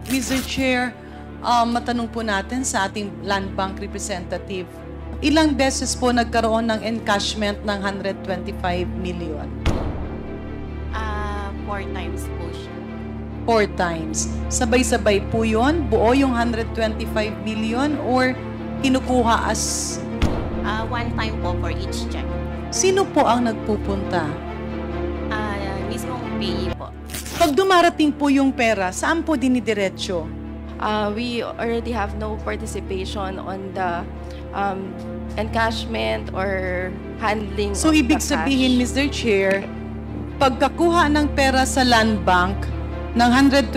Mr. Chair, matanong po natin sa ating Land Bank representative, ilang beses po nagkaroon ng encashment ng 125 million? 4 times po siya. 4 times. Sabay-sabay po yun? Buo yung 125 million or kinukuha as... 1 time po for each check. Sino po ang nagpupunta? Mismong payee po. Pag dumarating po yung pera, saan po dinidiretso? We already have no participation on the encashment or handling So, of ibig the sabihin, cash. Mr. Chair, pagkakuha ng pera sa Land Bank ng 125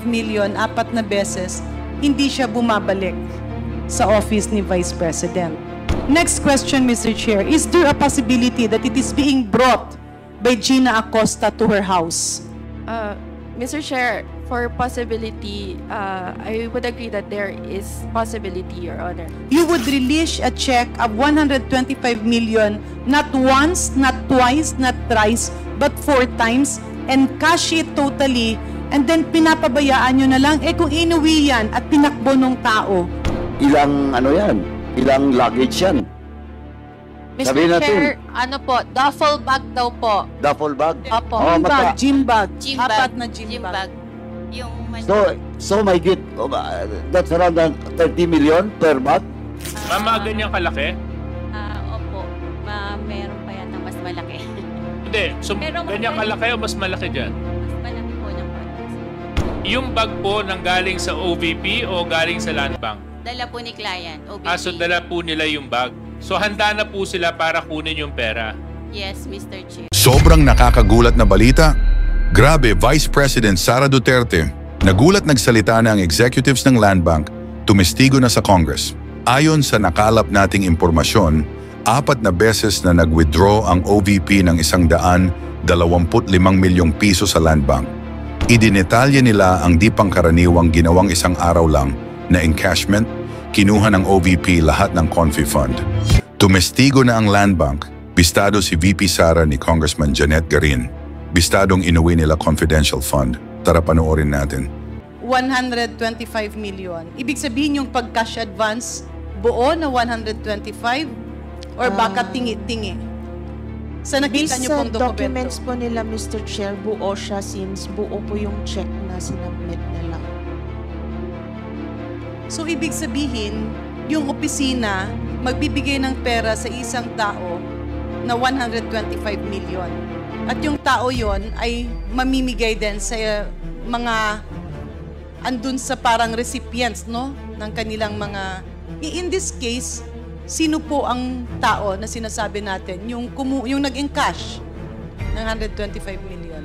million, 4 na beses, hindi siya bumabalik sa office ni Vice President. Next question, Mr. Chair. Is there a possibility that it is being brought by Gina Acosta to her house? Mr. Chair, for possibility, I would agree that there is possibility, Your Honor. You would release a check of 125 million, not once, not twice, not thrice, but 4 times, and cash it totally, and then pinapabayaan nyo na lang, kung inuwi yan at tinakbo ng tao. Ilang ano yan? Ilang luggage yan? Mr. Sabihin natin. Chair, ano po, duffel bag daw po. Duffel bag? Opo. Oh, Gym bag. Gym Apat bag. na gym bag. Yung So may get, that's around 30 million per bag? Mama, ganyan kalaki? Opo. Meron pa yata mas malaki. Hindi. So, Pero ganyan kalaki o mas malaki dyan? Mas malaki po ng konti. Yung bag po nang galing sa OVP o galing sa Land Bank? Dala po ni client, OBP. So dala po nila yung bag. So handa na po sila para kunin yung pera. Yes, Mr. Chair. Sobrang nakakagulat na balita. Grabe, Vice President Sara Duterte. Nagulat nagsalita na ang executives ng Land Bank, tumestigo na sa Congress. Ayon sa nakalap nating impormasyon, 4 na beses na nag-withdraw ang OVP ng 125 milyong piso sa Land Bank. Idinetalye nila ang di pangkaraniwang ginawang isang araw lang na encashment, kinuha ng OVP lahat ng Confi Fund. Tumestigo na ang Land Bank, bistado si VP Sara ni Congressman Janet Garin. Bistadong inuwi nila confidential fund. Tara panoorin natin. 125 million. Ibig sabihin yung pag-cash advance, buo na 125 or baka tingi-tingi? Sa nakita Based niyo sa pong documents dokumento. po nila, Mr. Chair, buo siya since buo po yung check na sinubmit nila. So, ibig sabihin, yung opisina magbibigay ng pera sa isang tao na 125 million. At yung tao yon ay mamimigay din sa mga andun sa parang recipients, no? Ng kanilang mga... In this case, sino po ang tao na sinasabi natin? Yung nag-encash ng 125 million.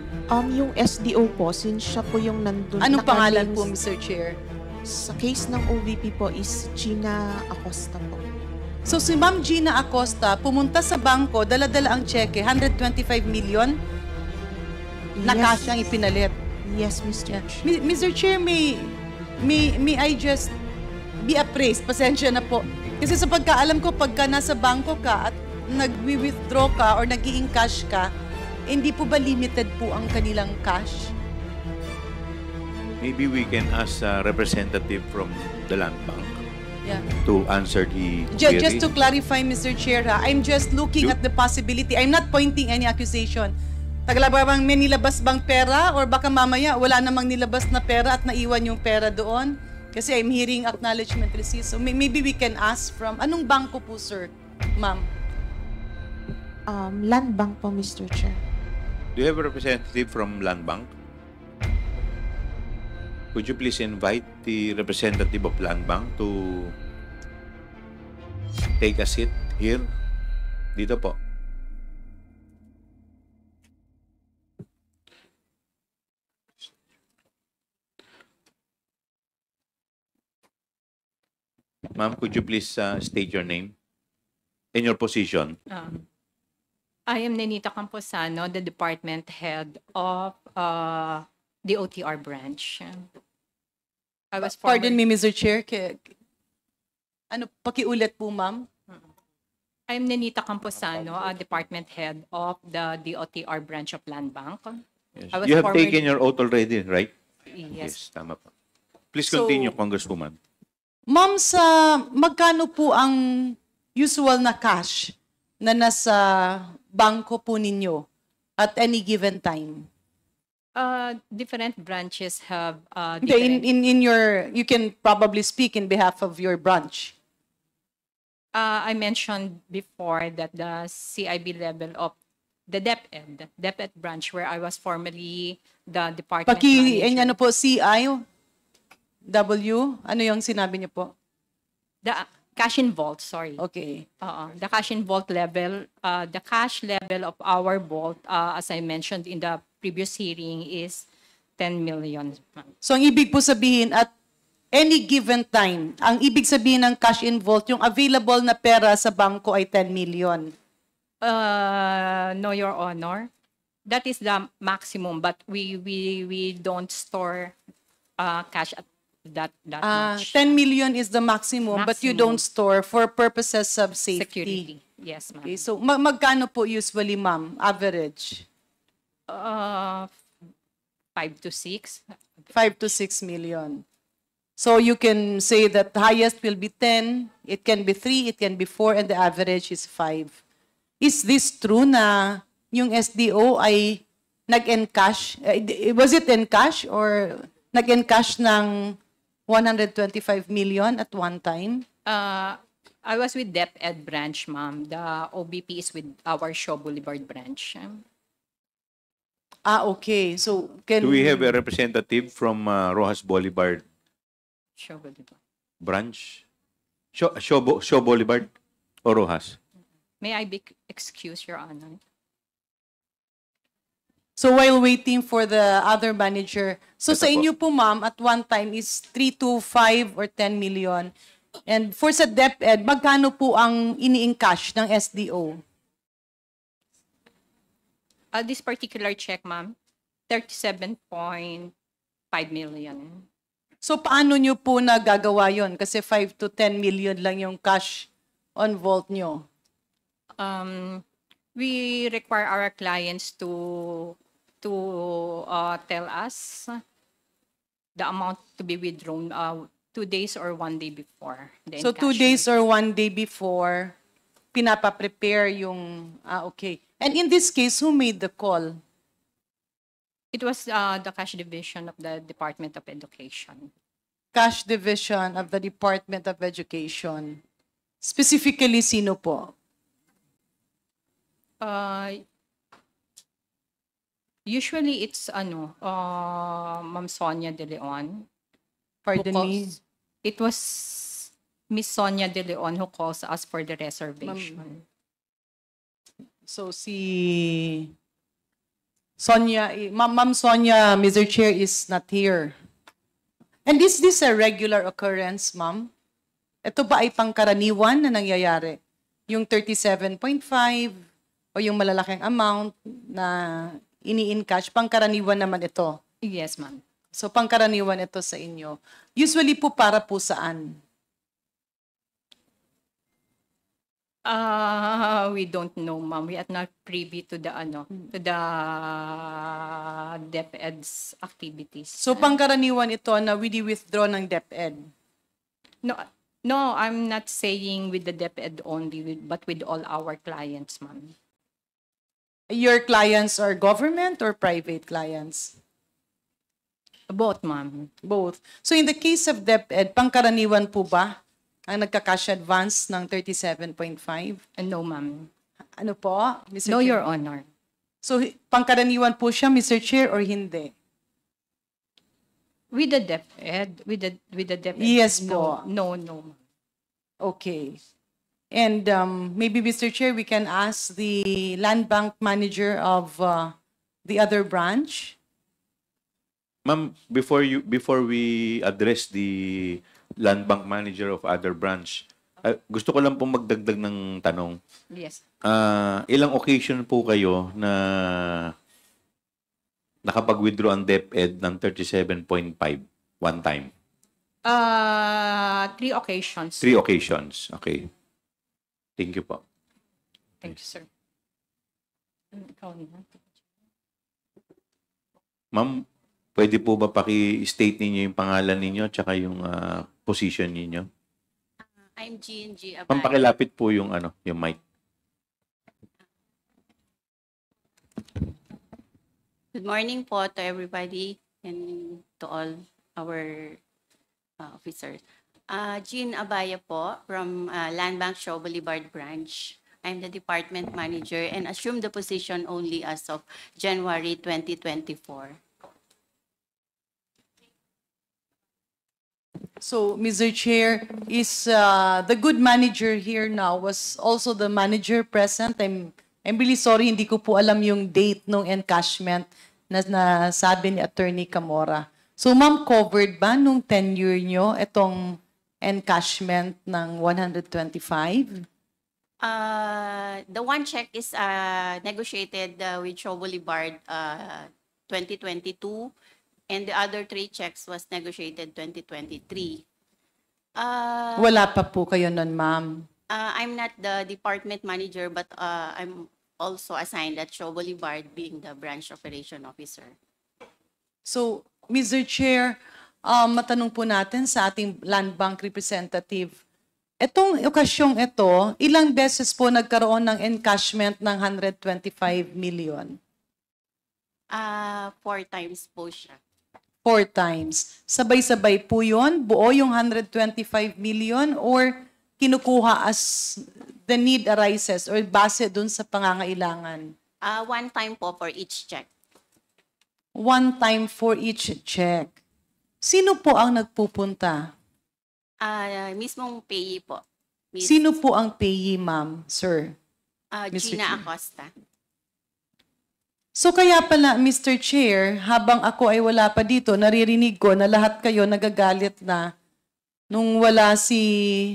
Yung SDO po, since siya po yung nandun. Anong pangalan po, nakalings- Mr. Chair? Sa case ng OVP po is Gina Acosta po. So si Ma'am Gina Acosta pumunta sa bangko, dala-dala ang cheque, 125 million, na cash ang ipinalit. Yes, Mr. Chair. Mr. Chair, may I just be appraised? Pasensya na po. Kasi sa pagkaalam ko, pagka nasa bangko ka at nag-withdraw ka or nag-i-encash ka, hindi po ba limited po ang kanilang cash? Maybe we can ask a representative from the Land Bank Yeah. to answer the Just query. to clarify, Mr. Chair, I'm just looking at the possibility. I'm not pointing any accusation. Tagalabang may nilabas bang pera or baka mamaya wala namang nilabas na pera at naiwan yung pera doon? Kasi I'm hearing acknowledgement receipt. So maybe we can ask from, anong bangko po, sir, ma'am? Land Bank po, Mr. Chair. Do you have a representative from Land Bank? Could you please invite the representative of Land Bank to take a seat here? Dito po. Ma'am, could you please state your name and your position? I am Nenita Camposano, the department head of the OTR branch. I was Pardon me, Mr. Chair. Ano, pakiulit po, ma'am? I'm Nenita Camposano, department head of the DOTR branch of Land Bank. Yes. I was You have former- taken your oath already, right? Yes. Tama po. Please So- continue, Congresswoman. Ma'am, magkano po ang usual na cash na nasa bangko po ninyo at any given time? Different branches have Hindi, different. in your, you can probably speak in behalf of your branch. I mentioned before that the CIB level of the DepEd branch where I was formerly the department manager. Ano po, CIW? Ano yung sinabi niyo po? The cash in vault, sorry. Okay. The cash in vault level, the cash level of our vault, as I mentioned in the previous hearing, is 10 million. So ang ibig po sabihin at any given time, ang ibig sabihin ng cash in vault, yung available na pera sa bangko ay 10 million. No, Your Honor. That is the maximum, but we don't store cash at that much. 10 million is the maximum, but you don't store for purposes of safety. Security. Yes, ma'am. Okay, so magkano po usually, ma'am, average? 5 to 6. 5 to 6 million. So you can say that the highest will be 10, it can be 3, it can be 4, and the average is 5. Is this true na yung SDO ay nag-encash? Was it encash or nag-encash ng 125 million at one time? I was with DepEd branch, ma'am. The OBP is with our Shaw Boulevard branch. Okay. So can Do we have a representative from Rojas Boulevard Shaw Boulevard. branch? Shaw Boulevard or Rojas? May I be excused, Your Honor? So while waiting for the other manager, so Ito sa po. inyo po, ma'am, at one time is 3 to 5 or 10 million. And for sa DepEd, magkano po ang ini-encash ng SDO? This particular check, ma'am, 37.5 million. So paano nyo po nagagawa yon? Kasi 5 to 10 million lang yung cash on vault nyo. We require our clients to tell us the amount to be withdrawn 2 days or 1 day before. The So 2 encashment. days or 1 day before, pinapa-prepare yung, okay. And in this case, who made the call? It was the cash division of the Department of Education. Cash Division of the Department of Education. Specifically, sino po? Usually it's Ma'am Sonia De Leon. Pardon me? It was Miss Sonia De Leon who calls us for the reservation. So si Sonia, Ma'am Sonia, Mr. Chair, is not here. And is this a regular occurrence, ma'am? Ito ba ay pangkaraniwan na nangyayari? Yung 37.5 o yung malalaking amount na ini-encash, pangkaraniwan naman ito. Yes, ma'am. So pangkaraniwan ito sa inyo. Usually po para po saan? We don't know, ma'am. We are not privy to the to the DepEd's activities. So pangkaraniwan ito na withdraw ng DepEd. No, I'm not saying with the DepEd only, but with all our clients, ma'am. Your clients are government or private clients? Both, ma'am. Both. So in the case of DepEd, pangkaraniwan po ba ang nagka-cash advance ng 37.5? No, ma'am. Ano po, Mr. No, Chair? Your Honor. So pangkaraniwan po siya, Mr. Chair, or hindi? With the DepEd, with the DepEd. Yes no, po. No, no. Okay. And maybe, Mr. Chair, we can ask the land bank manager of the other branch. Ma'am, before we address the land bank manager of other branch, gusto ko lang pong magdagdag ng tanong. Yes. Ilang occasion po kayo na nakapag-withdraw ang DepEd ng 37.5 one time? 3 occasions. 3 occasions. Okay. Thank you po. Thank you, sir. Ikaw na. Ma'am, Pwede po ba paki-state ninyo yung pangalan ninyo tsaka yung position ninyo? I'm G&G Abay. Pampakilapit po yung yung mic. Good morning po to everybody and to all our officers. Jean Abaya po from Land Bank Shaw Boulevard Branch. I'm the department manager and assumed the position only as of January 2024. So, Mr. Chair, is the good manager here now was also the manager present? I'm really sorry, hindi ko po alam yung date ng encashment na nasabi ni Attorney Camora. So, ma'am, covered ba nung tenure nyo itong encashment ng 125? The one check is negotiated with Shaw Boulevard 2022. And the other 3 checks was negotiated 2023. Wala pa po kayo nun, ma'am. I'm not the department manager, but I'm also assigned at Shaw Boulevard, being the branch operation officer. So, Mr. Chair, matanong po natin sa ating Land Bank representative, itong okasyong ito, ilang beses po nagkaroon ng encashment ng 125 million? 4 times po siya. 4 times. Sabay-sabay po yun? Buo yung 125 million or kinukuha as the need arises or base dun sa pangangailangan? 1 time po for each check. 1 time for each check. Sino po ang nagpupunta? Mismong payee po. Sino po ang payee, ma'am, sir? Mr. Gina Chair. Acosta. So kaya pala, Mr. Chair, habang ako ay wala pa dito, naririnig ko na lahat kayo nagagalit na nung wala si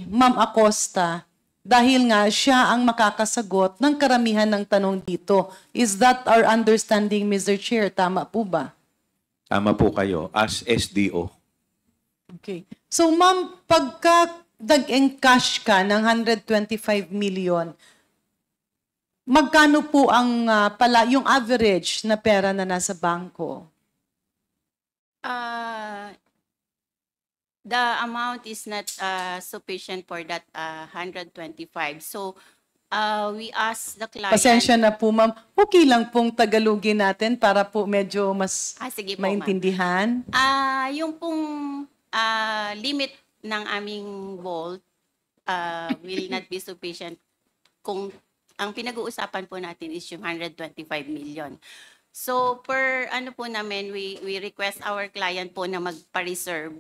Ma'am Acosta dahil nga siya ang makakasagot ng karamihan ng tanong dito. Is that our understanding, Mr. Chair? Tama po ba? Tama po kayo as SDO. Okay. So ma'am, pagka nag-encash ka ng 125 million, magkano po ang yung average na pera na nasa bangko? The amount is not sufficient for that 125. So, we asked the client... Pasensya na po, ma'am. Okay lang pong Tagalogin natin para po medyo mas sige po, maintindihan. Yung pong limit ng aming vault will not be sufficient kung ang pinag-uusapan po natin is yung 125 million. So, per po namin, we request our client po na magpa-reserve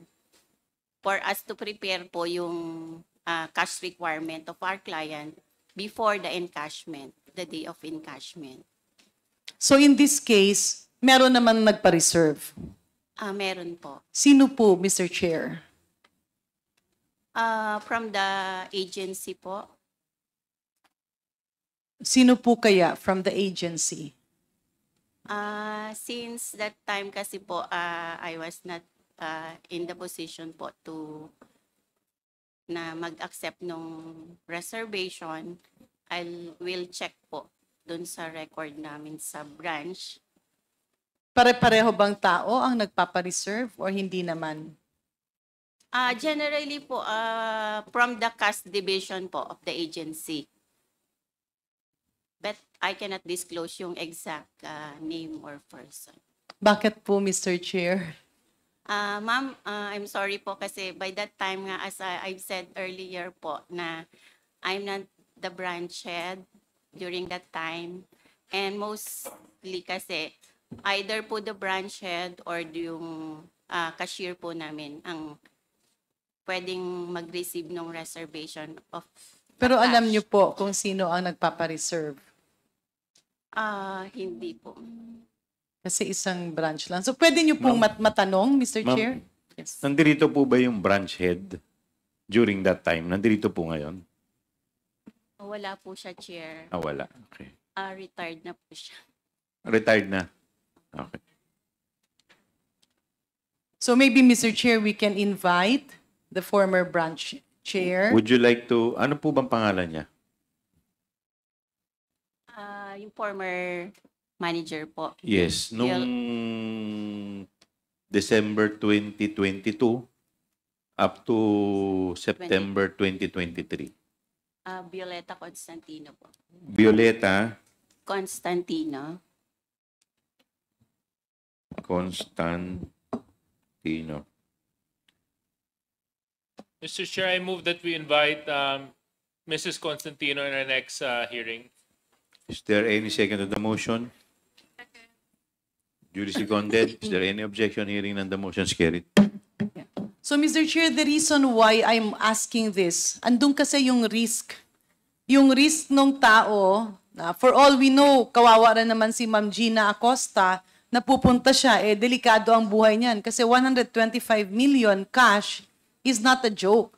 for us to prepare po yung cash requirement of our client before the encashment, the day of encashment. So, in this case, meron naman nagpa-reserve. Meron po. Sino po, Mr. Chair? From the agency po. Sino po kaya from the agency? Since that time kasi po, I was not in the position po to na mag-accept nung reservation. Will check po dun sa record namin sa branch. Pare-pareho bang tao ang nagpapa-reserve or hindi naman? Generally po, from the cash division po of the agency. But I cannot disclose yung exact name or person. Bakit po, Mr. Chair? Ma'am, I'm sorry po kasi by that time nga, as I've said earlier po, na I'm not the branch head during that time. And mostly kasi, either po the branch head or yung cashier po namin ang pwedeng mag-receive ng reservation of Pero cash. alam niyo po kung sino ang nagpapa-reserve. Hindi po. Kasi isang branch lang. So pwede niyo pong matanong, Mr. Ma'am, Chair? Yes. Nandirito po ba yung branch head during that time? Nandirito po ngayon? Wala po siya, Chair. Wala. Okay. Retired na po siya. Retired na? Okay. So maybe, Mr. Chair, we can invite the former branch chair. Would you like to, ano po bang pangalan niya? Yung former manager po. Yes. Nung December 2022 up to September 2023. Violeta Constantino po. Violeta Constantino. Constantino. Mr. Chair, I move that we invite Mrs. Constantino in our next hearing. Is there any second to the motion? Duly seconded. Is there any objection? Hearing none, the motion is carried. So, Mr. Chair, the reason why I'm asking this, andun kasi yung risk. Yung risk ng tao, na for all we know, kawawa rin naman si Ma'am Gina Acosta, na pupunta siya, delikado ang buhay niyan. Kasi 125 million cash is not a joke.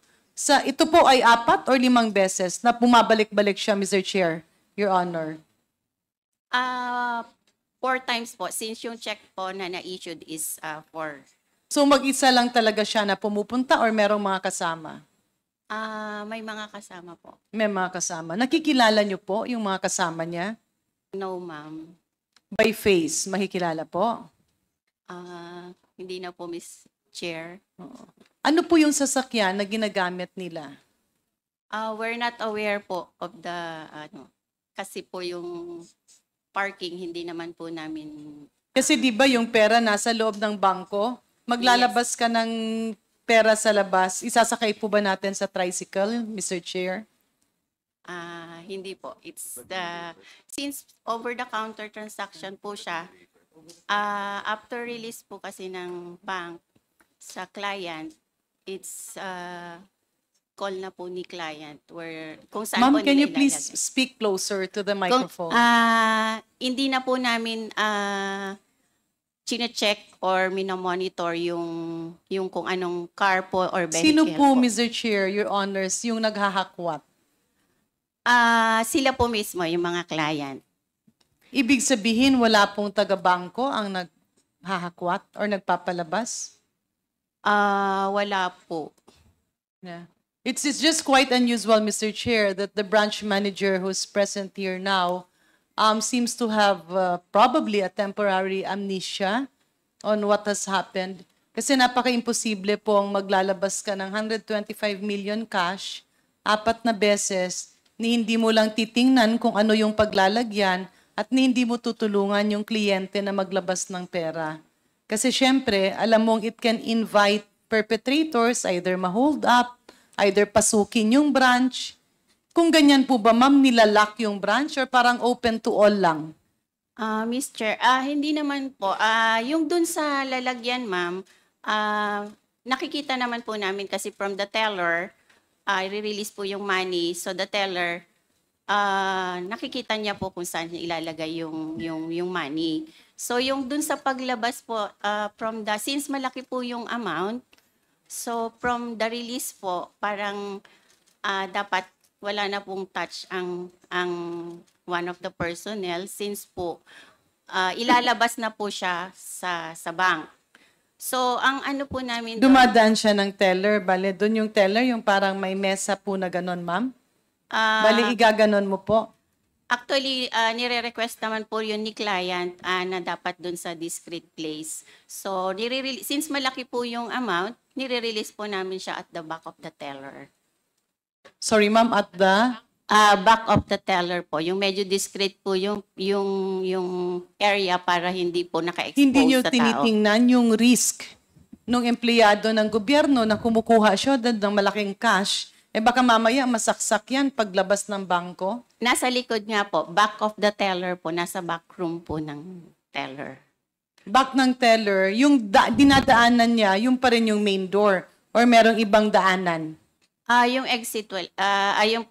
Ito po ay 4 or 5 beses na bumabalik-balik siya, Mr. Chair, Your Honor. 4 times po, since yung check po na na-issued is 4. So mag-isa lang talaga siya na pumupunta or merong mga kasama? May mga kasama po. May mga kasama. Nakikilala niyo po yung mga kasama niya? No, ma'am. By face, makikilala po? Hindi na po, Miss Chair. Ano po yung sasakyan na ginagamit nila? We're not aware po of the, kasi po yung parking, hindi naman po namin. Kasi di ba yung pera nasa loob ng bangko? Maglalabas ka ng pera sa labas, isasakay po ba natin sa tricycle, Mr. Chair? Hindi po. It's since over-the-counter transaction po siya, after release po kasi ng bank sa client, it's call na po ni client where kung saan Ma'am, po can nila you please ilalagay. speak closer to the microphone? Hindi na po namin chine-check or minomonitor yung kung anong car po or vehicle Sino po, Mr. Chair, Your Honors, yung naghahakwat? Sila po mismo, yung mga client. Ibig sabihin, wala pong taga-bangko ang naghahakwat or nagpapalabas? Wala po. Yeah. It's just quite unusual, Mr. Chair, that the branch manager who's present here now seems to have probably a temporary amnesia on what has happened. Kasi napaka-imposible pong maglalabas ka ng 125 million cash, 4 na beses, ni hindi mo lang titingnan kung ano yung paglalagyan at ni hindi mo tutulungan yung kliyente na maglabas ng pera. Kasi syempre, alam mong it can invite perpetrators, either ma-hold up, either pasukin yung branch. Kung ganyan po ba, ma'am, nilalock yung branch or parang open to all lang? Miss Chair, hindi naman po. Yung dun sa lalagyan, ma'am, nakikita naman po namin kasi from the teller, i-release po yung money. So the teller, nakikita niya po kung saan niya ilalagay yung money. So yung dun sa paglabas po, since malaki po yung amount, so from the release po, parang dapat wala na pong touch ang one of the personnel since po ilalabas na po siya sa bank. So, ang ano po namin Dumadaan siya ng teller. Bale, doon yung teller, yung parang may mesa po na ganon, ma'am? Bale, igaganon mo po. Actually, nire-request naman po yun ni client na dapat doon sa discrete place. So, since malaki po yung amount, nire-release po namin siya at the back of the teller. Sorry, ma'am, at the? Back of the teller po. Yung medyo discrete po yung area para hindi po naka-expose Hindi nyo sa tao. tinitingnan yung risk ng empleyado ng gobyerno na kumukuha siya ng malaking cash. Baka mamaya masaksak yan paglabas ng bangko. Nasa likod nga po, back of the teller po, nasa back room po ng teller. Back ng teller, yung dinadaanan niya, yung pa rin yung main door or merong ibang daanan? Yung exit,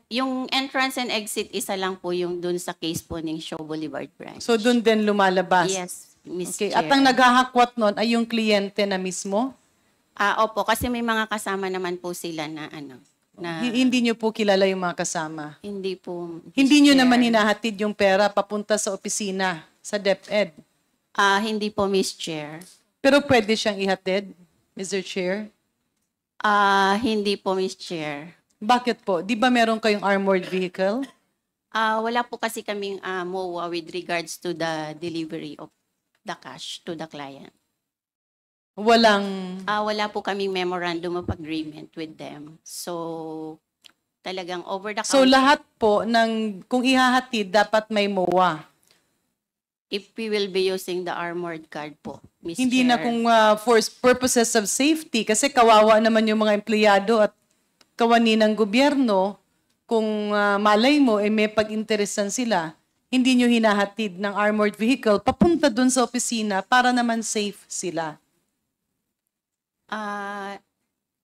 yung entrance and exit, isa lang po yung dun sa case po ng Shaw Boulevard branch. So doon din lumalabas? Yes, Miss Okay. Chair. At ang naghahakwat nun ay yung kliyente na mismo? Opo, kasi may mga kasama naman po sila na Hindi nyo po kilala yung mga kasama? Hindi po. Miss Hindi nyo Chair. naman hinahatid yung pera papunta sa opisina, sa DepEd? Hindi po, Miss Chair. Pero pwede siyang ihatid, Mr. Chair? Hindi po, Miss Chair. Bakit po? Di ba meron kayong armored vehicle? Wala po kasi kaming MOA with regards to the delivery of the cash to the client. Walang... Wala po kaming memorandum of agreement with them. So, talagang over the So counter. lahat po ng kung ihahatid dapat may MOA. If we will be using the armored card po, Ms. Hindi Chair. na kung for purposes of safety kasi kawawa naman yung mga empleyado at kawani ng gobyerno kung malay mo may pag-interesan sila. Hindi nyo hinahatid ng armored vehicle papunta dun sa opisina para naman safe sila.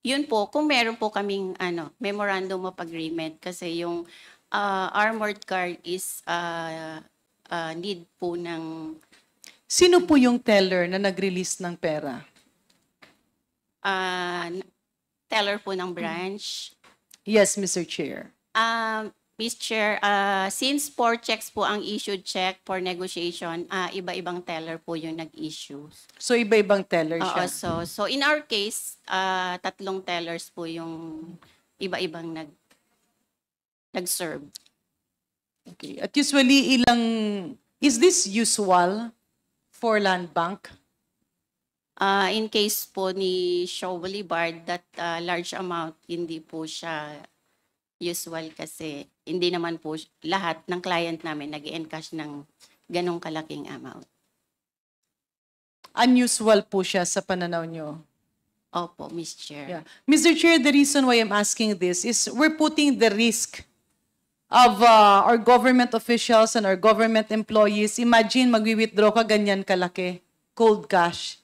Yun po, kung meron po kaming memorandum of agreement kasi yung armored car is need po ng Sino po yung teller na nag-release ng pera? teller po ng branch. Yes, Mr. Chair. Ms. Chair, since 4 checks po ang issued check for negotiation, iba-ibang teller po yung nag-issue. So iba-ibang teller Oo, siya. so in our case, 3 tellers po yung iba-ibang nag-serve. Okay. At usually is this usual for land bank? In case po ni Shaw Boulevard, that large amount, hindi po siya usual kasi hindi naman po lahat ng client namin nag-encash ng ganong kalaking amount. Unusual po siya sa pananaw nyo. Opo, Ms. Chair. Yeah. Mr. Chair, the reason why I'm asking this is we're putting the risk of our government officials and our government employees. Imagine magwi-withdraw ka ganyan kalaki, cold cash.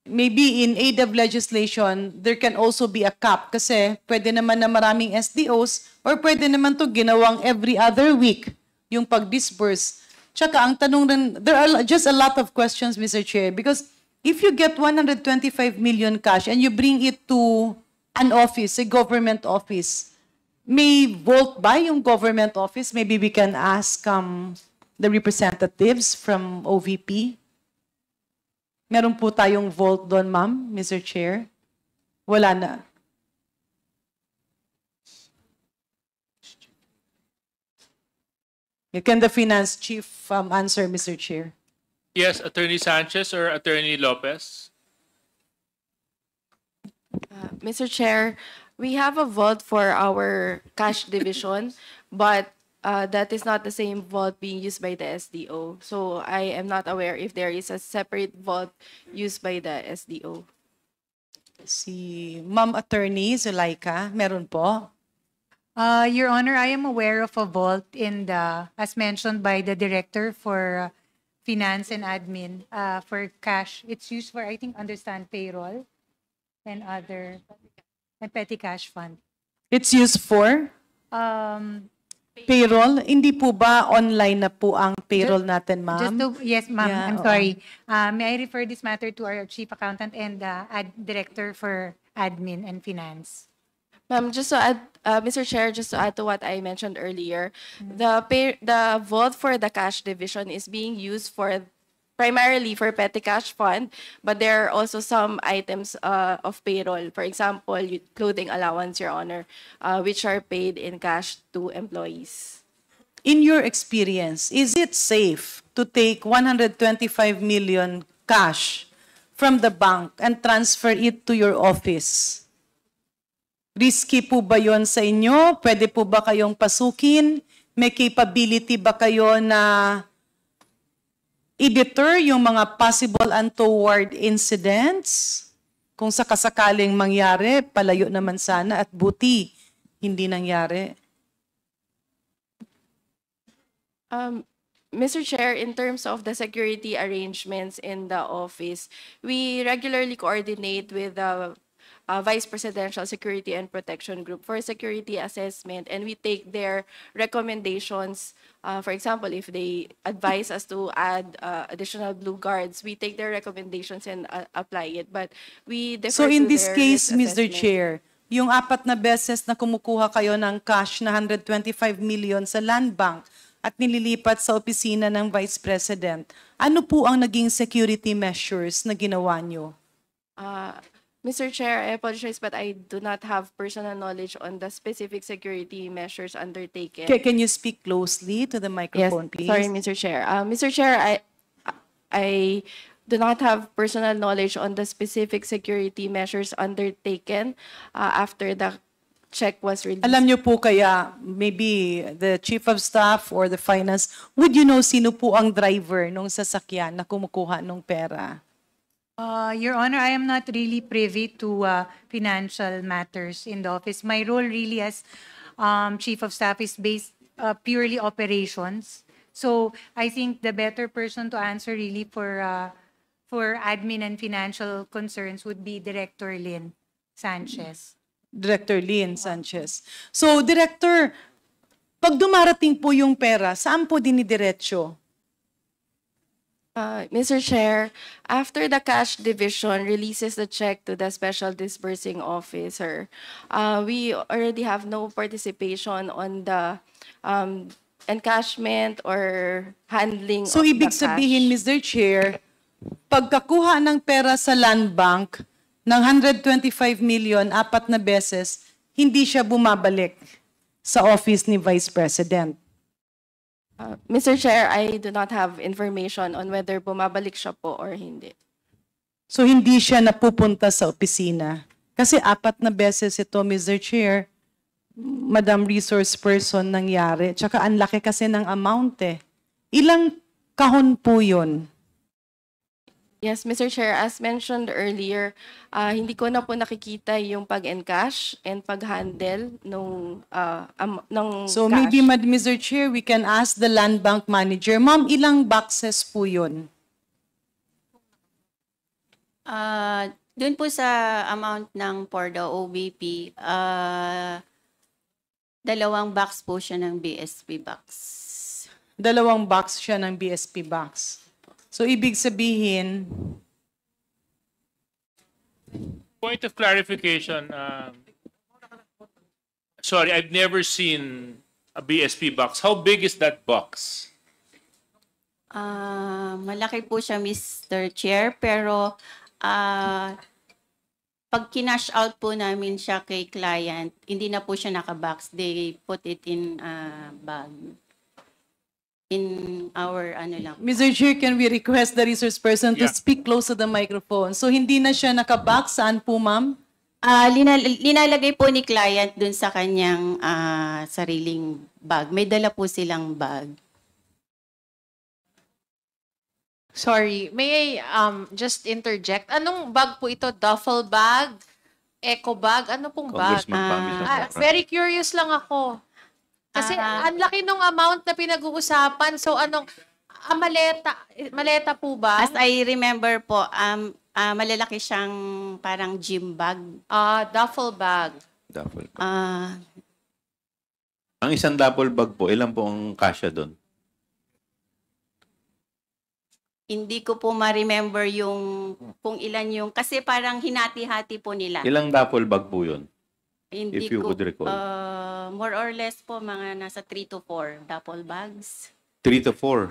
Maybe in aid of legislation, there can also be a cap kasi pwede naman na maraming SDOs or pwede naman to ginawang every other week yung pag-disburse. Tsaka ang tanong rin, there are just a lot of questions, Mr. Chair, because if you get 125 million cash and you bring it to an office, a government office, may vote by yung government office? Maybe we can ask the representatives from OVP. Meron po tayong vote doon, ma'am, Mr. Chair? Wala na. Can the finance chief answer, Mr. Chair? Yes, Attorney Sanchez or Attorney Lopez? Mr. Chair, we have a vault for our cash division, but that is not the same vault being used by the SDO. So I am not aware if there is a separate vault used by the SDO. Si Ma'am Attorney Zulaika, meron po? Your Honor, I am aware of a vault in the, as mentioned by the Director for Finance and Admin, for cash. It's used for, I think, understand payroll and other, and petty cash fund. It's used for payroll? Hindi po ba online na po ang payroll natin, ma'am? Yes, ma'am. Yeah, I'm oo. sorry. May I refer this matter to our Chief Accountant and Director for Admin and Finance? Ma'am, just to add, Mr. Chair, just to add to what I mentioned earlier, the vault for the cash division is being used primarily for petty cash fund, but there are also some items of payroll. For example, clothing allowance, Your Honor, which are paid in cash to employees. In your experience, is it safe to take 125 million cash from the bank and transfer it to your office? Risky po ba yon sa inyo? Pwede po ba kayong pasukin? May capability ba kayo na i-deter yung mga possible untoward incidents? Kung sakasakaling mangyari, palayo naman sana at buti hindi nangyari. Mr. Chair, in terms of the security arrangements in the office, we regularly coordinate with the Vice Presidential Security and Protection Group for security assessment, and we take their recommendations. For example, if they advise us to add additional blue guards, we take their recommendations and apply it. But we defer So in to this their case, risk Mr. assessment. Chair, yung 4 na beses na kumukuha kayo ng cash na 125 million sa Land Bank at nililipat sa opisina ng Vice President, ano po ang naging security measures na ginawa nyo? Mr. Chair, I apologize, but I do not have personal knowledge on the specific security measures undertaken. Can you speak closely to the microphone, please? Sorry, Mr. Chair. Mr. Chair, do not have personal knowledge on the specific security measures undertaken after the check was released. Alam niyo po kaya, maybe the chief of staff or the finance, would you know sino po ang driver nung sasakyan na kumukuha ng pera? Your Honor, I am not really privy to financial matters in the office. My role really as Chief of Staff is based purely operations. So I think the better person to answer really for admin and financial concerns would be Director Lynn Sanchez. Director Lynn Sanchez. So, Director, pag dumarating po yung pera, saan po dinidiretso? Mr. Chair, after the cash division releases the check to the special disbursing officer, we already have no participation on the encashment or handling So, of the ibig cash. sabihin, Mr. Chair, pagkakuha ng pera sa Land Bank ng 125 million, 4 na beses, hindi siya bumabalik sa office ni Vice President. Mr. Chair, I do not have information on whether bumabalik siya po or hindi. So, hindi siya napupunta sa opisina. Kasi 4 na beses ito, Mr. Chair, Madam Resource Person, nangyari. Tsaka ang laki kasi ng amount eh. Ilang kahon po yun? Yes, Mr. Chair, as mentioned earlier, hindi ko na po nakikita yung pag-encash and pag-handle nung So, cash. maybe, Mr. Chair, we can ask the Land Bank Manager. Ma'am, ilang boxes po yun? Doon po sa amount ng for the OBP, 2 box po siya ng BSP box. 2 box siya ng BSP box. So, ibig sabihin, Point of clarification. Sorry, I've never seen a BSP box. How big is that box? Malaki po siya, Mr. Chair, pero pag kinash out po namin siya kay client, hindi na po siya nakabox. They put it in bag. In our lang. Mr. Chair, can we request the resource person to Yeah. speak close to the microphone? So, hindi na siya nakabox. Saan po, ma'am? Linalagay po ni client dun sa kanyang sariling bag. May dala po silang bag. Sorry, may I just interject? Anong bag po ito? Duffel bag? Eco bag? Ano pong bag? Congressman Pamela Safran. Very curious lang ako. Kasi ang laki nung amount na pinag-uusapan. So anong, maleta po ba? As I remember po, malalaki siyang parang gym bag. Duffel bag. Duffel bag. Ah, Ang isang duffel bag po, ilan po ang kasya doon? hindi ko po ma-remember yung kung ilan yung, kasi parang hinati-hati po nila. Ilang duffel bag po yun? Hindi if you ko, could recall. more or less po, mga nasa 3 to 4 duffel bags. 3 to 4.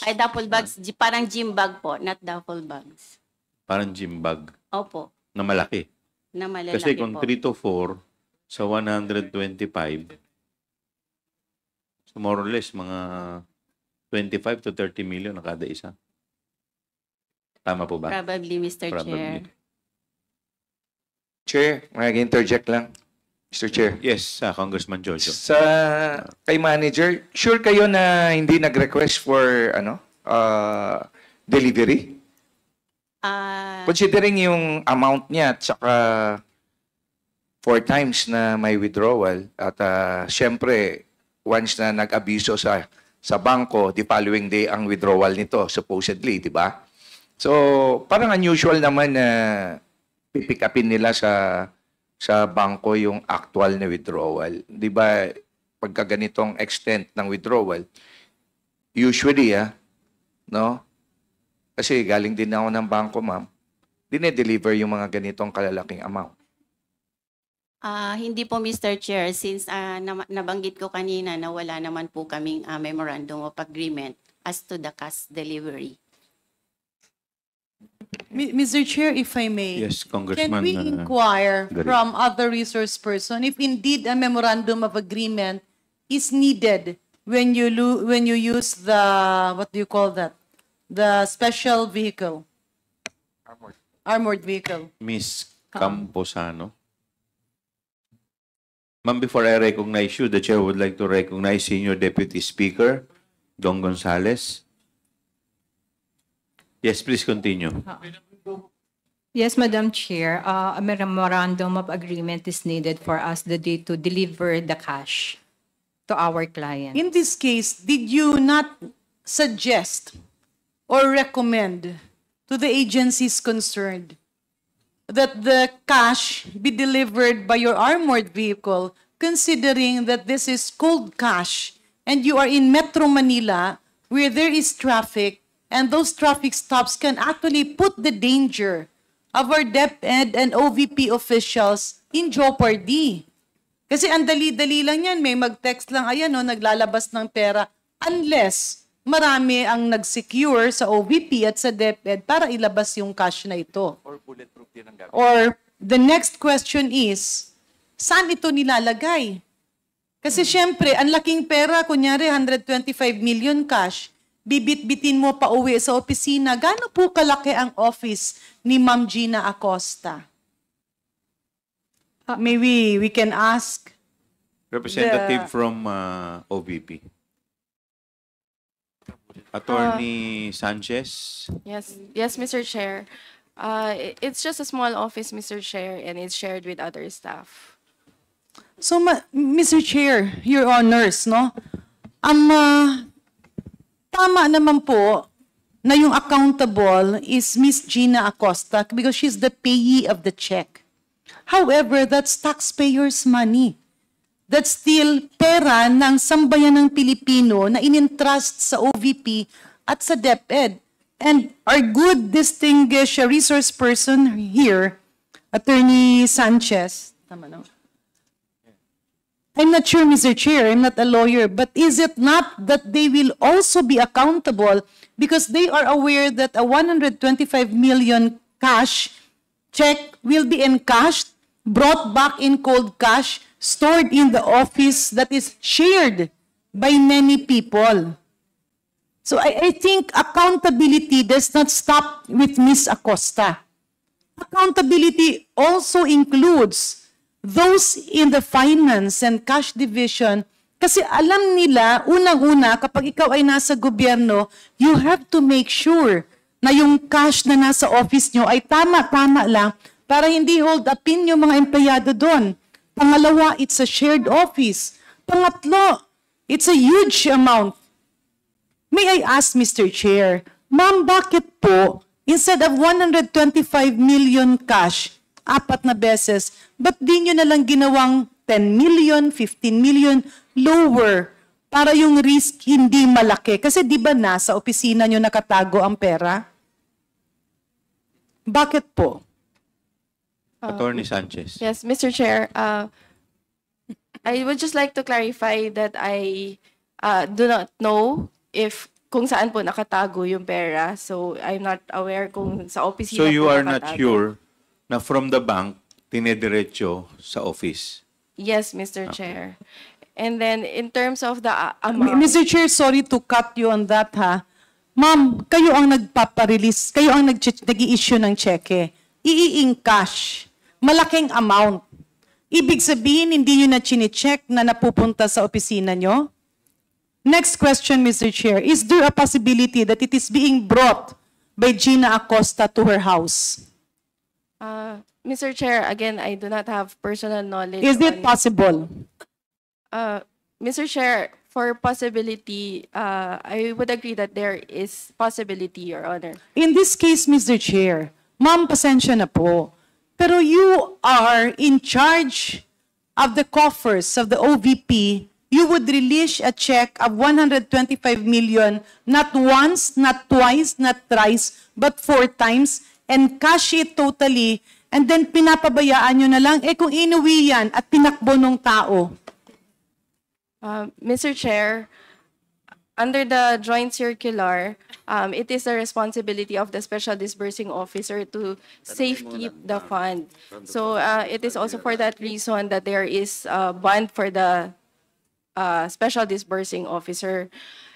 Ay, duffel bags, parang gym bag po, not duffel bags. Parang gym bag Opo, na malaki. na malalaki Kasi kung po. 3 to 4 sa 125, so more or less mga 25 to 30 million na kada isa. Tama po ba? Probably, Mr. Chair. Probably. Chair, mag-interject lang. Mr. Chair. Yes, Congressman Jojo. Sa kay manager, sure kayo na hindi nag-request for delivery? Considering yung amount niya at saka 4 times na may withdrawal at syempre once na nag-abiso sa bangko, the following day ang withdrawal nito supposedly, di ba? So, parang unusual naman na pipick upin nila sa bangko yung actual na withdrawal. Di ba, pagka ganitong extent ng withdrawal, usually, no? Kasi galing din ako ng bangko, ma'am, dinedeliver yung mga ganitong kalalaking amount. Hindi po, Mr. Chair, since nabanggit ko kanina na wala naman po kaming memorandum of agreement as to the cash delivery. Mr. Chair, if I may, Yes, can Congressman. we inquire Garin. from other resource person if indeed a memorandum of agreement is needed when you use the, what do you call that? the special vehicle. Armored vehicle. Miss Camposano. Ma'am, before I recognize you, the chair would like to recognize Senior Deputy Speaker, Don Gonzales. Yes, please continue. Yes, Madam Chair, a memorandum of agreement is needed for us the day to deliver the cash to our client. In this case, did you not suggest or recommend to the agencies concerned that the cash be delivered by your armored vehicle, considering that this is cold cash and you are in Metro Manila where there is traffic and those traffic stops can actually put the danger of our DepEd and OVP officials in jeopardy? Kasi ang dali-dali lang yan, may mag-text lang, ayan o, naglalabas ng pera, unless marami ang nag-secure sa OVP at sa DepEd para ilabas yung cash na ito. Or bulletproof din ang gamit. Or the next question is, saan ito nilalagay? Kasi syempre, ang laking pera, kunyari 125 million cash, bibit-bitin mo pa uwi sa opisina. Gaano po kalaki ang office ni Ma'am Gina Acosta? Maybe we can ask Representative from OVP. Attorney Sanchez. Yes, Mr. Chair. It's just a small office, Mr. Chair, and it's shared with other staff. So, Mr. Chair, Your Honors, no? Tama naman po na yung accountable is Miss Gina Acosta because she's the payee of the check. However, that's taxpayers' money. That's still pera ng sambayan ng Pilipino na in-entrust sa OVP at sa DepEd. And our good, distinguished resource person here, Attorney Sanchez, tama no? I'm not sure, Mr. Chair, I'm not a lawyer, but is it not that they will also be accountable because they are aware that a 125 million cash check will be encashed, brought back in cold cash, stored in the office that is shared by many people? So I think accountability does not stop with Ms. Acosta. Accountability also includes those in the finance and cash division, kasi alam nila, unang-una, kapag ikaw ay nasa gobyerno, you have to make sure na yung cash na nasa office nyo ay tama-tama lang para hindi hold upin yung mga empleyado doon. Pangalawa, it's a shared office. Pangatlo, it's a huge amount. May I ask, Mr. Chair, ma'am, bakit po, instead of 125 million cash, 4 na beses, ba't di nyo nalang ginawang 10 million, 15 million, lower, para yung risk hindi malaki? Kasi di ba nasa opisina nyo nakatago ang pera? Bakit po? Attorney Sanchez. Yes, Mr. Chair. I would just like to clarify that I do not know if kung saan po nakatago yung pera. So, I'm not aware kung sa opisina So you po are not nakatago. sure na from the bank, tinediretso sa office? Yes, Mr. Chair. And then, in terms of the amount... Mr. Chair, sorry to cut you on that, ha? Ma'am, kayo ang nagpaparelease, kayo ang nag-i-issue ng cheque. I-encash. Malaking amount. Ibig sabihin, hindi nyo na chine-check na napupunta sa opisina nyo? Next question, Mr. Chair. Is there a possibility that it is being brought by Gina Acosta to her house? Mr. Chair, again, I do not have personal knowledge. Is it possible? Mr. Chair, for possibility, I would agree that there is possibility, Your Honor. In this case, Mr. Chair, ma'am, pasensya na po. Pero you are in charge of the coffers of the OVP. You would release a check of 125 million, not once, not twice, not thrice, but 4 times, and cash it totally, and then pinapabayaan nyo na lang, kung inuwi yan at tinakbo ng tao. Mr. Chair, under the joint circular, it is the responsibility of the Special Disbursing Officer to safekeep the fund. So it is also for that reason that there is a bond for the Special Disbursing Officer.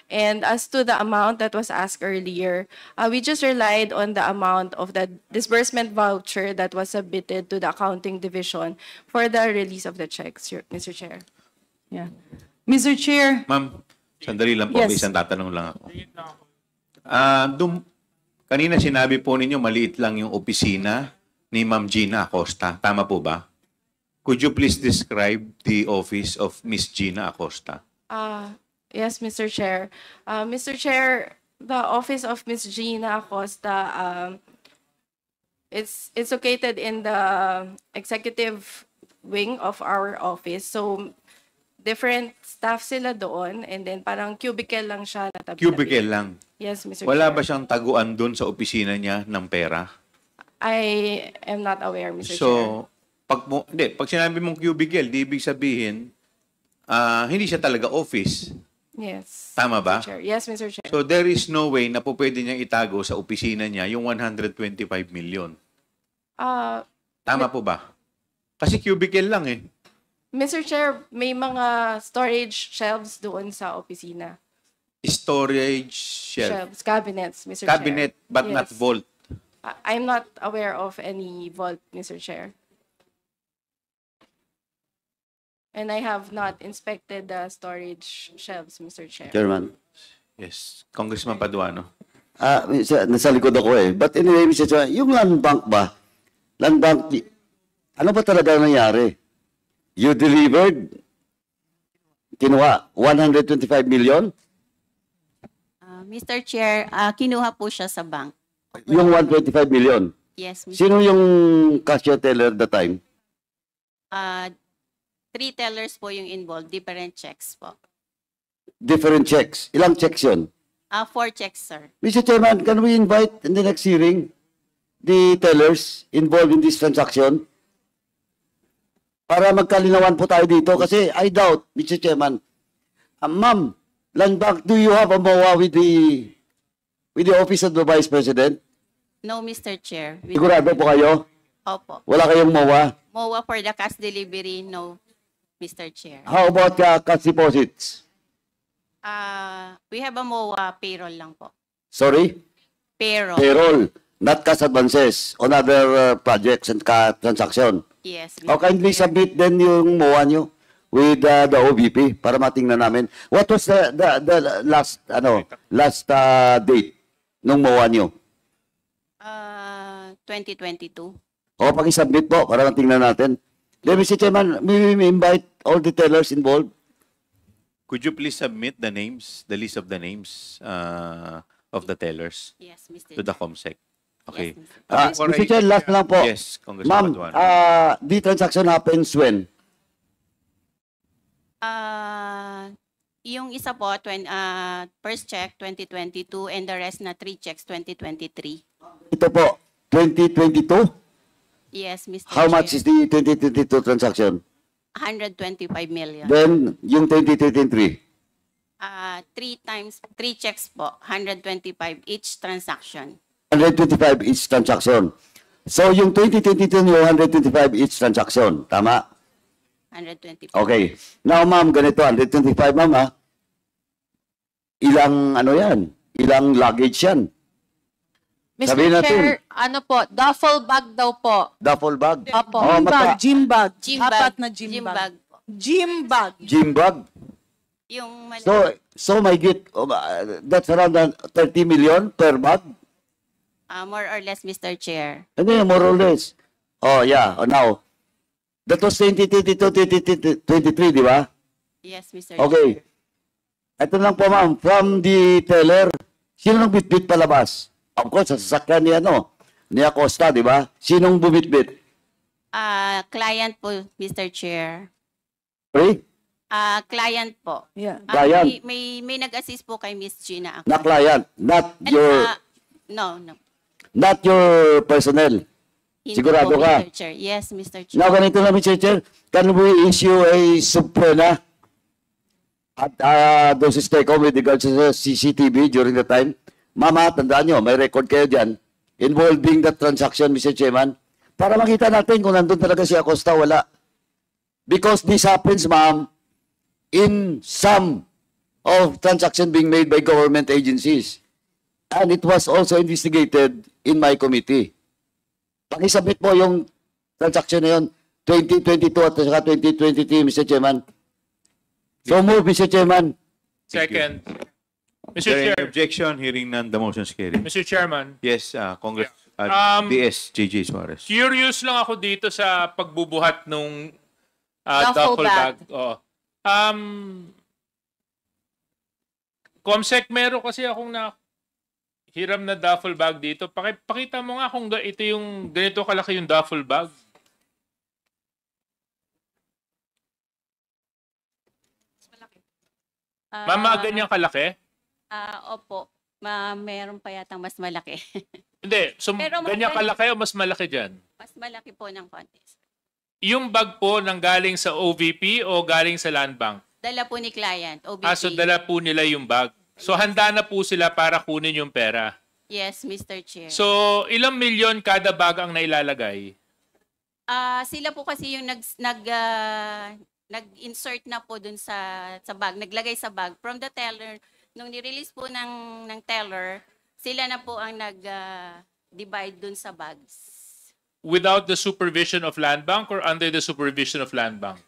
And as to the amount that was asked earlier, we just relied on the amount of the disbursement voucher that was submitted to the accounting division for the release of the checks, Mr. Chair. Yeah. Mr. Chair, Ma'am, sandali lang po, may Yes. isang tatanong lang ako. Kanina sinabi po ninyo maliit lang yung opisina ni Ma'am Gina Acosta. Tama po ba? Could you please describe the office of Miss Gina Acosta? Yes, Mr. Chair. Mr. Chair, the office of Ms. Gina Acosta, it's located in the executive wing of our office. So, different staff sila doon, and then parang cubicle lang siya. na tabi-tabi. Cubicle lang. Yes, Mr. Wala Chair. ba siyang taguan doon sa opisina niya ng pera? I am not aware, Mr. Chair. So, pag sinabi mong cubicle, di ibig sabihin, hindi siya talaga office. Yes. Tama ba? Chair. Yes, Mr. Chair. So, there is no way na po pwede niyang itago sa opisina niya yung 125 million. Tama po ba? Kasi cubicle lang eh. Mr. Chair, may mga storage shelves doon sa opisina. Storage shelf. Shelves, cabinets, Mr. Cabinet, Chair. but Yes. not vault. I'm not aware of any vault, Mr. Chair. And I have not inspected the storage shelves, Mr. Chair. Chairman. Yes. Congressman Paduano. Nasa likod ako eh. But anyway, Mr. Chairman, yung land bank ba? Land bank, ano ba talaga nangyari? You delivered, kinuha, 125 million? Mr. Chair, kinuha po siya sa bank. Yung 125 million? Yes, Mr. Sino yung cashier teller at the time? 3 tellers po yung involved, different checks po. Different checks. Ilang checks yun? 4 checks, sir. Mr. Chairman, can we invite in the next hearing the tellers involved in this transaction? Para magkalinawan po tayo dito kasi I doubt, Mr. Chairman. Ma'am, Land Bank, do you have a MOA with the Office of the Vice President? No, Mr. Chair. Sigurado po kayo? Opo. Wala kayong MOA? MOA for the cash delivery, no, Mr. Chair. How about cash deposits? We have a MOA payroll lang po. Sorry? Payroll. Payroll, not cash advances on other projects and transaction. Yes. O kindly submit then yung MOA nyo with the OVP para matingnan namin. What was the last date nung MOA nyo? 2022. O pag-submit po para matingnan natin. Then, Mr. Chairman, we invite all the tellers involved. Could you please submit the names, the list of the names of the tellers Yes, Mr. to the COMSEC? Okay. Mr. Chair, last lang po. Yes, Congressman Ma'am, Paduano. the transaction happens when? Yung isa po, first check 2022 and the rest na 3 checks 2023. Ito po, 2022? Yes, Mr. How Chair. much is the 2022 transaction? 125 million. Then, yung 2023? 3 checks po, 125 each transaction. 125 each transaction. So, yung 2022 nyo, 125 each transaction. Tama? 125. Okay. Now, ma'am, ganito, 125, ma'am, ha? Ilang, yan? Ilang luggage yan? Mr. Sabihin natin. Chair, ano po, duffel bag daw po. Duffel bag? Opo. Oh, gym bag. Gym Apat bag. na gym Gym bag. bag po. Gym bag. Gym bag? Yung So may get, that's around 30 million per bag? more or less, Mr. Chair. Ano yun, more or less? Oh, yeah. Oh, now, that was 2022, 2023, di ba? Yes, Mr. Chair. Okay. Ito lang po, ma'am. From the teller, sino nang bitbit palabas? Of course, sa sasakyan ni Acosta, di ba? Sinong bumitbit? Client po, Mr. Chair. Sorry? Client po. Yeah. Client? May nag-assist po kay Miss Gina. Na client, not your No. not your personnel. Hindi Sigurado po, ka? Mr. Chair. Yes, Mr. Chair. Now, ganito na, Mr. Chair. Can we issue a subpoena at those stay-home with regards to CCTV during the time? Mama, tandaan nyo, may record kayo dyan involving that transaction, Mr. Chairman, para makita natin kung nandun talaga si Acosta, wala. Because this happens, ma'am, in some of transaction being made by government agencies. And it was also investigated in my committee. Pakisubmit mo yung transaction na yun, 2022 at saka 2023, Mr. Chairman. So move, Mr. Chairman. Second. Is Mr. there any Chair, objection? Hearing none, the motion is carried. Mr. Chairman, Yes, Congress, DS, JJ Suarez. curious lang ako dito sa pagbubuhat nung Duffel duffel bag. bag. Oo. Comsec, meron kasi akong hiram na duffel bag dito. Pakita mo nga kung ito yung ganito kalaki yung duffel bag. Mama, ganyan kalaki? Opo. Meron pa yatang mas malaki. Hindi. So, Pero ganyan magkano- kalaki o mas malaki dyan? Mas malaki po ng konti. Yung bag po nang galing sa OVP o galing sa Land Bank? Dala po ni client, OBP. So dala po nila yung bag. So handa na po sila para kunin yung pera. Yes, Mr. Chair. So ilang milyon kada bag ang nailalagay? Sila po kasi yung nag-insert na po dun sa bag, naglagay sa bag from the teller. Nung ni-release po ng teller, sila na po ang nag-divide dun sa bags. Without the supervision of Land Bank or under the supervision of Land Bank?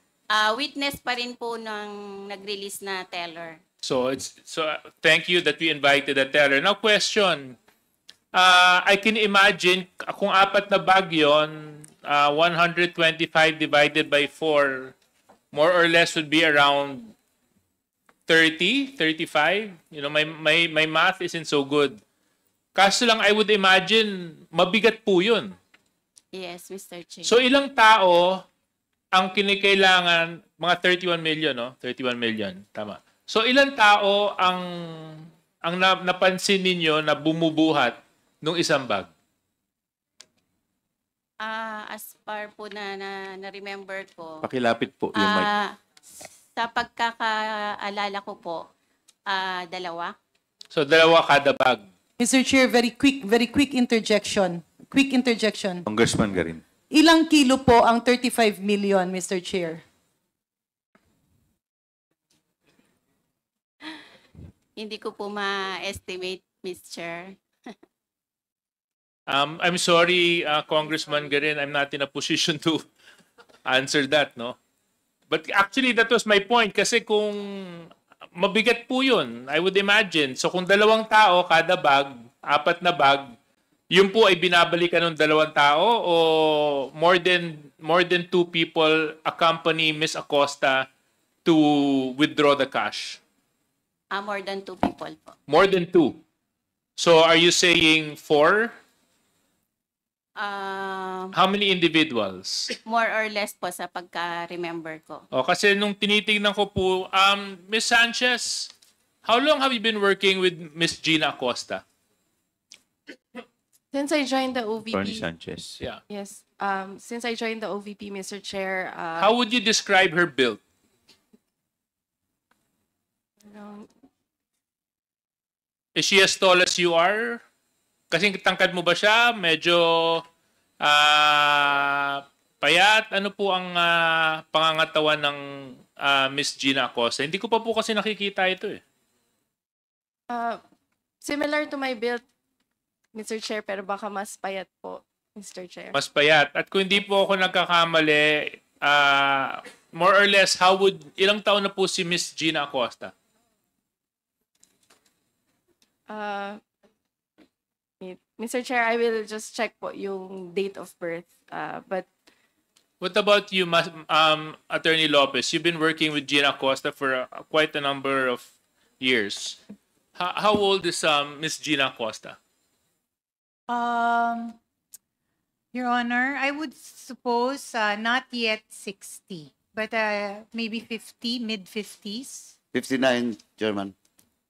Witness pa rin po ng nag-release na teller. So thank you that we invited the teller. Now question, I can imagine kung 4 na bag yon, 125 divided by 4, more or less would be around 30, 35. You know, my math isn't so good. Kaso lang I would imagine mabigat po yun. Yes, Mr. Chair. So ilang tao ang kinikailangan, mga 31 million, no? 31 million, tama. So ilang tao ang napansin ninyo na bumubuhat nung isang bag? As par po na remember ko, Pakilapit po yung mic. sa pagkakaalala ko po, 2. So 2 kada bag. Mr. Chair, very quick interjection. Quick interjection. Congressman Garin. Ilang kilo po ang 35 million, Mr. Chair? Hindi ko po ma-estimate, Mr. Chair. I'm sorry, Congressman Garin, I'm not in a position to answer that, no? But actually, that was my point. Kasi kung mabigat po yun, I would imagine. So kung 2 tao kada bag, 4 na bag, yun po ay binabalikan ng 2 tao o more than 2 people accompany Ms. Acosta to withdraw the cash? More than 2 people po. More than 2. So are you saying 4? How many individuals? More or less po sa pagka-remember ko. Kasi nung tinitingnan ko po, Ms. Sanchez, how long have you been working with Ms. Gina Acosta? Since I joined the OVP, Tony Sanchez. Yeah. yes, since I joined the OVP, Mr. Chair, How would you describe her build? Is she as tall as you are? Kasing tangkad mo ba siya? Medyo payat? Ano po ang pangangatawan ng Miss Gina Acosta? Hindi ko pa po kasi nakikita ito eh. similar to my build, Mr. Chair, pero baka mas payat po, Mr. Chair. Mas payat. At kung hindi po ako nagkakamali, more or less, ilang taon na po si Miss Gina Acosta? Mr. Chair, I will just check po yung date of birth. But What about you, Attorney Lopez? You've been working with Gina Acosta for quite a number of years. How old is Miss Gina Acosta? Your Honor, I would suppose not yet 60, but maybe 50, mid-50s. 59, Chairman.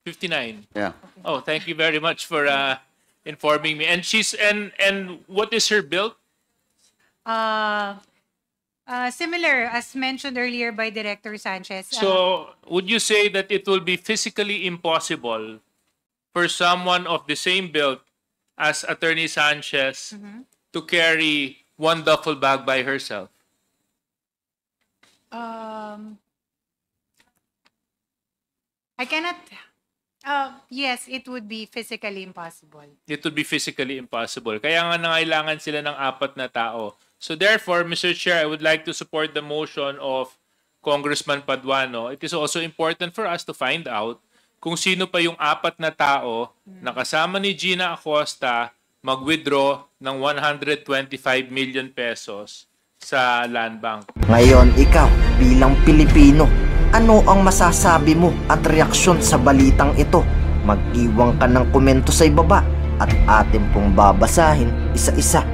59. Yeah. Oh, thank you very much for informing me. And and what is her build? Similar, as mentioned earlier by Director Sanchez. So, would you say that it will be physically impossible for someone of the same build as Attorney Sanchez to carry one duffel bag by herself? I cannot, yes, it would be physically impossible. It would be physically impossible. Kaya nga nangailangan sila ng 4 na tao. So therefore, Mr. Chair, I would like to support the motion of Congressman Paduano. It is also important for us to find out kung sino pa yung 4 na tao na kasama ni Gina Acosta mag-withdraw ng 125 million pesos sa Land Bank. Ngayon, ikaw bilang Pilipino, ano ang masasabi mo at reaksyon sa balitang ito? Mag-iwan ka ng komento sa ibaba at atin pong babasahin isa-isa.